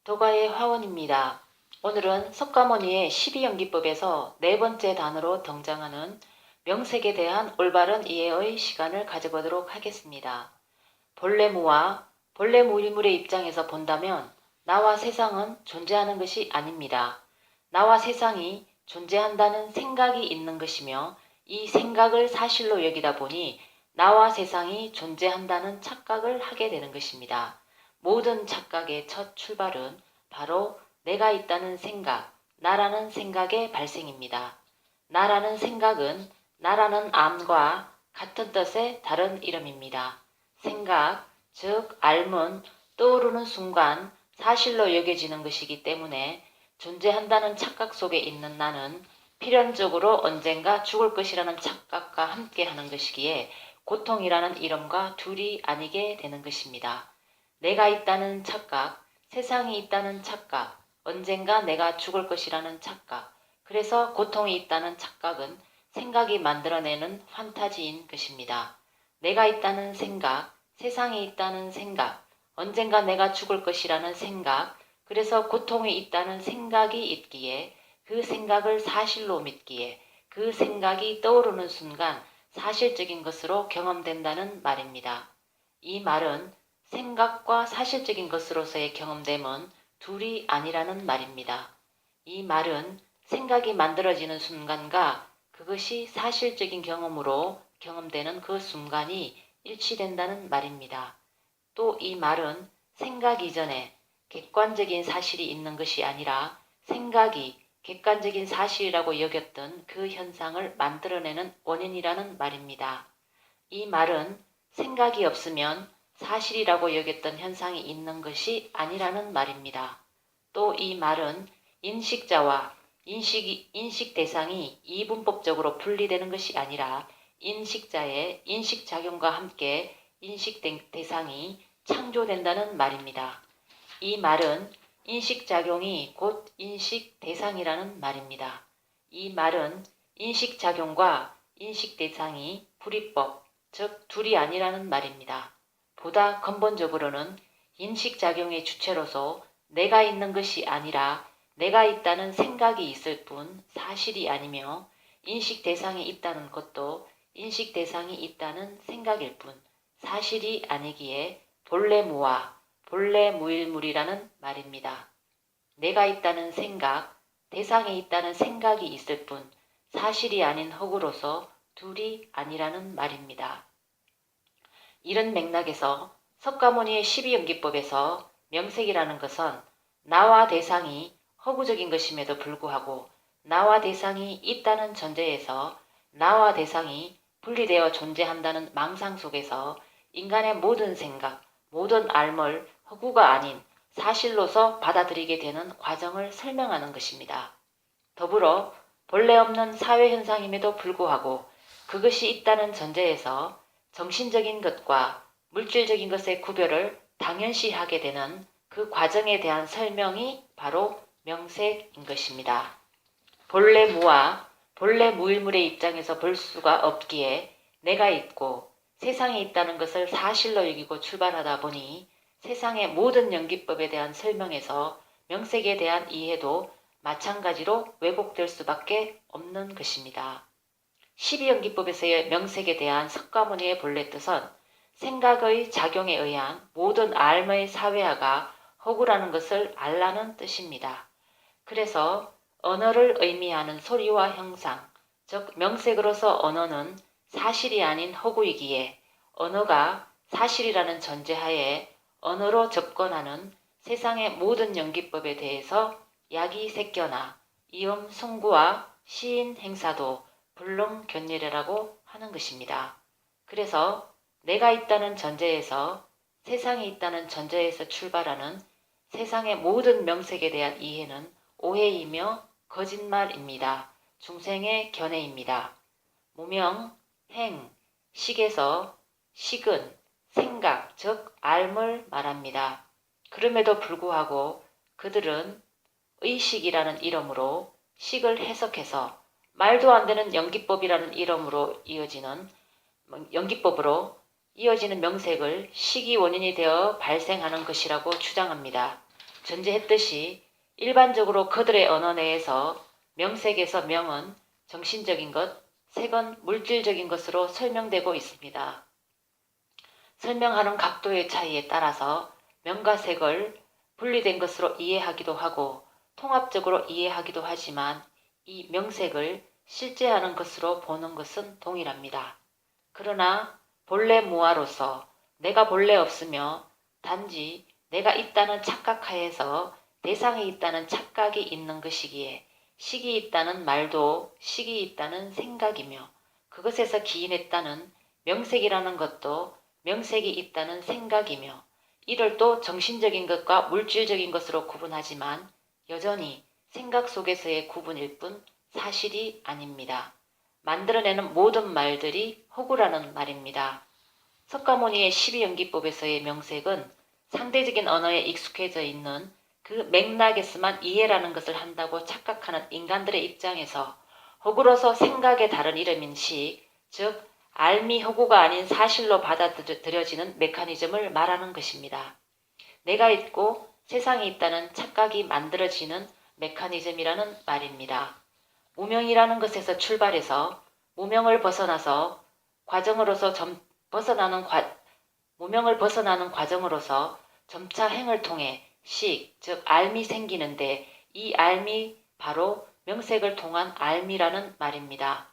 도가의 화원입니다. 오늘은 석가모니의 12연기법에서 네 번째 단어로 등장하는 명색에 대한 올바른 이해의 시간을 가져보도록 하겠습니다. 본래무와 본래무일물의 입장에서 본다면 나와 세상은 존재하는 것이 아닙니다. 나와 세상이 존재한다는 생각이 있는 것이며 이 생각을 사실로 여기다 보니 나와 세상이 존재한다는 착각을 하게 되는 것입니다. 모든 착각의 첫 출발은 바로 내가 있다는 생각, 나라는 생각의 발생입니다. 나라는 생각은 나라는 암과 같은 뜻의 다른 이름입니다. 생각, 즉 알문, 떠오르는 순간 사실로 여겨지는 것이기 때문에 존재한다는 착각 속에 있는 나는 필연적으로 언젠가 죽을 것이라는 착각과 함께하는 것이기에 고통이라는 이름과 둘이 아니게 되는 것입니다. 내가 있다는 착각, 세상이 있다는 착각, 언젠가 내가 죽을 것이라는 착각, 그래서 고통이 있다는 착각은 생각이 만들어내는 판타지인 것입니다. 내가 있다는 생각, 세상이 있다는 생각, 언젠가 내가 죽을 것이라는 생각, 그래서 고통이 있다는 생각이 있기에 그 생각을 사실로 믿기에 그 생각이 떠오르는 순간 사실적인 것으로 경험된다는 말입니다. 이 말은 생각과 사실적인 것으로서의 경험됨은 둘이 아니라는 말입니다. 이 말은 생각이 만들어지는 순간과 그것이 사실적인 경험으로 경험되는 그 순간이 일치된다는 말입니다. 또 이 말은 생각 이전에 객관적인 사실이 있는 것이 아니라 생각이 객관적인 사실이라고 여겼던 그 현상을 만들어내는 원인이라는 말입니다. 이 말은 생각이 없으면 사실이라고 여겼던 현상이 있는 것이 아니라는 말입니다. 또 이 말은 인식자와 인식 대상이 이분법적으로 분리되는 것이 아니라 인식자의 인식작용과 함께 인식 대상이 창조된다는 말입니다. 이 말은 인식작용이 곧 인식 대상이라는 말입니다. 이 말은 인식작용과 인식 대상이 불이법, 즉 둘이 아니라는 말입니다. 보다 근본적으로는 인식작용의 주체로서 내가 있는 것이 아니라 내가 있다는 생각이 있을 뿐 사실이 아니며 인식 대상이 있다는 것도 인식 대상이 있다는 생각일 뿐 사실이 아니기에 본래무와 본래무일물이라는 말입니다. 내가 있다는 생각, 대상에 있다는 생각이 있을 뿐 사실이 아닌 흙으로서 둘이 아니라는 말입니다. 이런 맥락에서 석가모니의 12연기법에서 명색이라는 것은 나와 대상이 허구적인 것임에도 불구하고 나와 대상이 있다는 전제에서 나와 대상이 분리되어 존재한다는 망상 속에서 인간의 모든 생각, 모든 알물, 허구가 아닌 사실로서 받아들이게 되는 과정을 설명하는 것입니다. 더불어 본래 없는 사회현상임에도 불구하고 그것이 있다는 전제에서 정신적인 것과 물질적인 것의 구별을 당연시하게 되는 그 과정에 대한 설명이 바로 명색인 것입니다. 본래 무와 본래 무일물의 입장에서 볼 수가 없기에 내가 있고 세상에 있다는 것을 사실로 여기고 출발하다 보니 세상의 모든 연기법에 대한 설명에서 명색에 대한 이해도 마찬가지로 왜곡될 수밖에 없는 것입니다. 12연기법에서의 명색에 대한 석가모니의 본래 뜻은 생각의 작용에 의한 모든 알의 사회화가 허구라는 것을 알라는 뜻입니다. 그래서 언어를 의미하는 소리와 형상, 즉 명색으로서 언어는 사실이 아닌 허구이기에 언어가 사실이라는 전제하에 언어로 접근하는 세상의 모든 연기법에 대해서 약이색견화, 이음 성구와 시인 행사도 불능견례라고 하는 것입니다. 그래서 내가 있다는 전제에서 세상이 있다는 전제에서 출발하는 세상의 모든 명색에 대한 이해는 오해이며 거짓말입니다. 중생의 견해입니다. 무명, 행, 식에서 식은 생각, 즉 알을 말합니다. 그럼에도 불구하고 그들은 의식이라는 이름으로 식을 해석해서 말도 안 되는 연기법이라는 이름으로 연기법으로 이어지는 명색을 식이 원인이 되어 발생하는 것이라고 주장합니다. 전제했듯이 일반적으로 그들의 언어 내에서 명색에서 명은 정신적인 것, 색은 물질적인 것으로 설명되고 있습니다. 설명하는 각도의 차이에 따라서 명과 색을 분리된 것으로 이해하기도 하고 통합적으로 이해하기도 하지만 이 명색을 실제하는 것으로 보는 것은 동일합니다. 그러나 본래 무아로서 내가 본래 없으며 단지 내가 있다는 착각하에서 대상이 있다는 착각이 있는 것이기에 식이 있다는 말도 식이 있다는 생각이며 그것에서 기인했다는 명색이라는 것도 명색이 있다는 생각이며 이를 또 정신적인 것과 물질적인 것으로 구분하지만 여전히 생각 속에서의 구분일 뿐 사실이 아닙니다. 만들어내는 모든 말들이 허구라는 말입니다. 석가모니의 12연기법에서의 명색은 상대적인 언어에 익숙해져 있는 그 맥락에서만 이해라는 것을 한다고 착각하는 인간들의 입장에서 허구로서 생각의 다른 이름인 식, 즉 알미 허구가 아닌 사실로 받아들여지는 메커니즘을 말하는 것입니다. 내가 있고 세상이 있다는 착각이 만들어지는 메커니즘이라는 말입니다. 무명이라는 것에서 출발해서 무명을 벗어나서 과정으로서 무명을 벗어나는 과정으로서 점차 행을 통해 식, 즉 알미 생기는데 이 알미 바로 명색을 통한 알미라는 말입니다.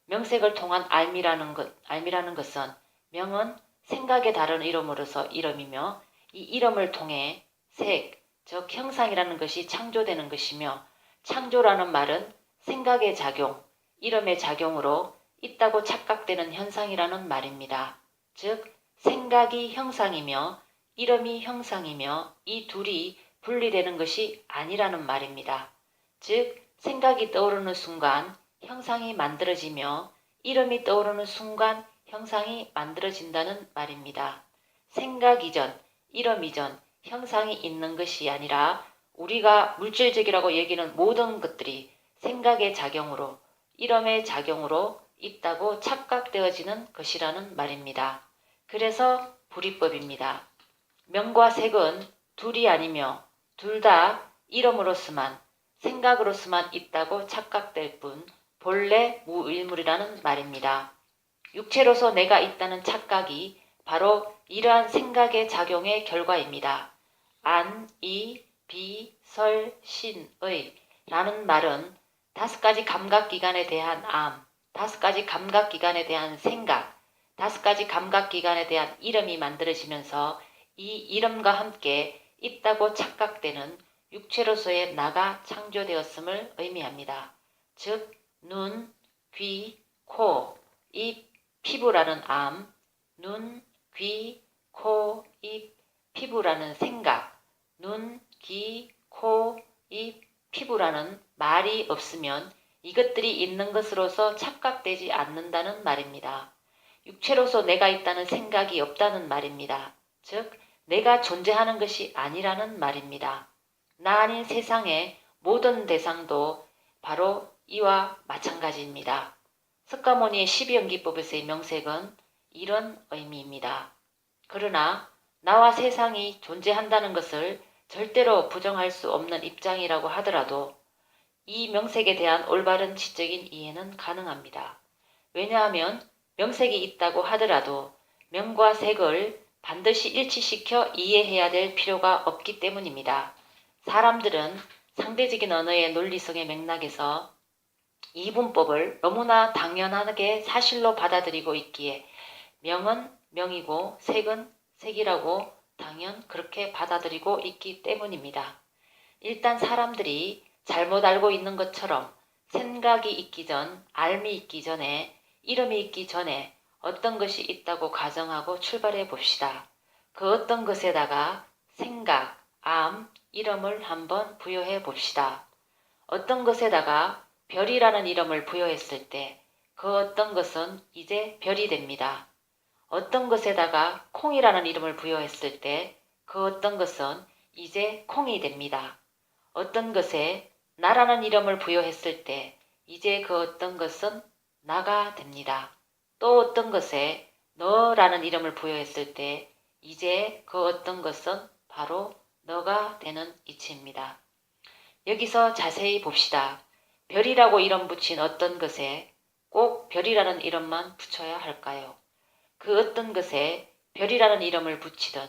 명색을 통한 알미라는 것은 명은 생각의 다른 이름으로서 이름이며 이 이름을 통해 색, 즉 형상이라는 것이 창조되는 것이며 창조라는 말은 생각의 작용, 이름의 작용으로 있다고 착각되는 현상이라는 말입니다. 즉 생각이 형상이며 이름이 형상이며 이 둘이 분리되는 것이 아니라는 말입니다. 즉 생각이 떠오르는 순간 형상이 만들어지며 이름이 떠오르는 순간 형상이 만들어진다는 말입니다. 생각 이전, 이름 이전, 형상이 있는 것이 아니라 우리가 물질적이라고 여기는 모든 것들이 생각의 작용으로, 이름의 작용으로 있다고 착각되어지는 것이라는 말입니다. 그래서 불이법입니다. 명과 색은 둘이 아니며 둘 다 이름으로서만, 생각으로서만 있다고 착각될 뿐 본래 무일물이라는 말입니다. 육체로서 내가 있다는 착각이 바로 이러한 생각의 작용의 결과입니다. 안, 이, 비, 설, 신의 라는 말은 5가지 감각기관에 대한 암, 5가지 감각기관에 대한 생각, 5가지 감각기관에 대한 이름이 만들어지면서 이 이름과 함께 있다고 착각되는 육체로서의 나가 창조되었음을 의미합니다. 즉 눈, 귀, 코, 입, 피부라는 암, 눈, 귀, 코, 입, 피부라는 생각, 눈, 귀, 코, 입, 피부라는 말이 없으면 이것들이 있는 것으로서 착각되지 않는다는 말입니다. 육체로서 내가 있다는 생각이 없다는 말입니다. 즉 내가 존재하는 것이 아니라는 말입니다. 나 아닌 세상의 모든 대상도 바로 이와 마찬가지입니다. 석가모니의 12연기법에서의 명색은 이런 의미입니다. 그러나 나와 세상이 존재한다는 것을 절대로 부정할 수 없는 입장이라고 하더라도 이 명색에 대한 올바른 지적인 이해는 가능합니다. 왜냐하면 명색이 있다고 하더라도 명과 색을 반드시 일치시켜 이해해야 될 필요가 없기 때문입니다. 사람들은 상대적인 언어의 논리성의 맥락에서 이분법을 너무나 당연하게 사실로 받아들이고 있기에 명은 명이고 색은 색이라고 당연 그렇게 받아들이고 있기 때문입니다. 일단 사람들이 잘못 알고 있는 것처럼 생각이 있기 전, 알미 있기 전에, 이름이 있기 전에 어떤 것이 있다고 가정하고 출발해 봅시다. 그 어떤 것에다가 생각, 암, 이름을 한번 부여해 봅시다. 어떤 것에다가 별이라는 이름을 부여했을 때 그 어떤 것은 이제 별이 됩니다. 어떤 것에다가 콩이라는 이름을 부여했을 때 그 어떤 것은 이제 콩이 됩니다. 어떤 것에 나라는 이름을 부여했을 때 이제 그 어떤 것은 나가 됩니다. 또 어떤 것에 너라는 이름을 부여했을 때 이제 그 어떤 것은 바로 너가 되는 이치입니다. 여기서 자세히 봅시다. 별이라고 이름 붙인 어떤 것에 꼭 별이라는 이름만 붙여야 할까요? 그 어떤 것에 별이라는 이름을 붙이든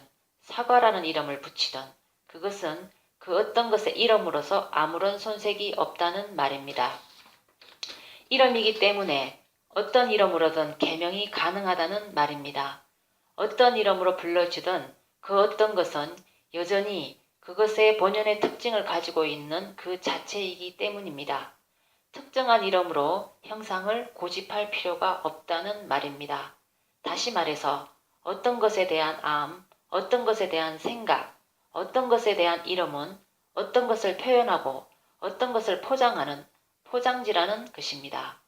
사과라는 이름을 붙이든 그것은 그 어떤 것의 이름으로서 아무런 손색이 없다는 말입니다. 이름이기 때문에 어떤 이름으로든 개명이 가능하다는 말입니다. 어떤 이름으로 불러지든 그 어떤 것은 여전히 그것의 본연의 특징을 가지고 있는 그 자체이기 때문입니다. 특정한 이름으로 형상을 고집할 필요가 없다는 말입니다. 다시 말해서 어떤 것에 대한 암, 어떤 것에 대한 생각, 어떤 것에 대한 이름은 어떤 것을 표현하고 어떤 것을 포장하는 포장지라는 것입니다.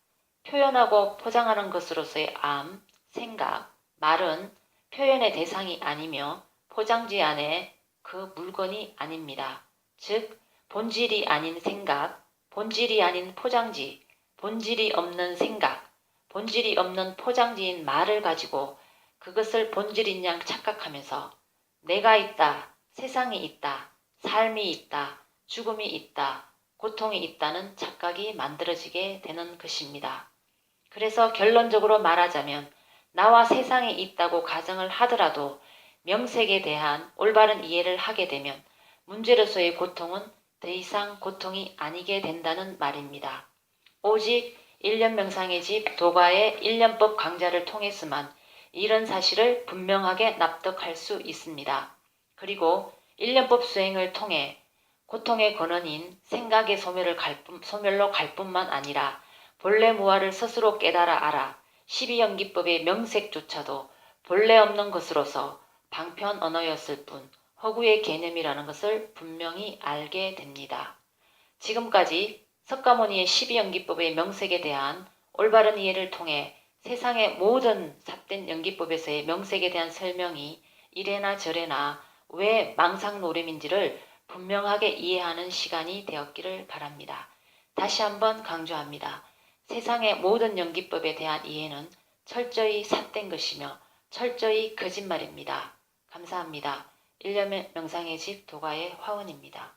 표현하고 포장하는 것으로서의 암, 생각, 말은 표현의 대상이 아니며 포장지 안에 그 물건이 아닙니다. 즉 본질이 아닌 생각, 본질이 아닌 포장지, 본질이 없는 생각, 본질이 없는 포장지인 말을 가지고 그것을 본질인 양 착각하면서 내가 있다, 세상이 있다, 삶이 있다, 죽음이 있다, 고통이 있다는 착각이 만들어지게 되는 것입니다. 그래서 결론적으로 말하자면 나와 세상이 있다고 가정을 하더라도 명색에 대한 올바른 이해를 하게 되면 문제로서의 고통은 더 이상 고통이 아니게 된다는 말입니다. 오직 일념명상의 집 도가의 일념법 강좌를 통해서만 이런 사실을 분명하게 납득할 수 있습니다. 그리고 일념법 수행을 통해 고통의 근원인 생각의 소멸로 갈 뿐만 아니라 본래 무아를 스스로 깨달아 알아 12연기법의 명색조차도 본래 없는 것으로서 방편 언어였을 뿐 허구의 개념이라는 것을 분명히 알게 됩니다. 지금까지 석가모니의 12연기법의 명색에 대한 올바른 이해를 통해 세상의 모든 삿된 연기법에서의 명색에 대한 설명이 이래나 저래나 왜 망상노름인지를 분명하게 이해하는 시간이 되었기를 바랍니다. 다시 한번 강조합니다. 세상의 모든 연기법에 대한 이해는 철저히 삿된 것이며 철저히 거짓말입니다. 감사합니다. 일념의 명상의 집 도가의 화원입니다.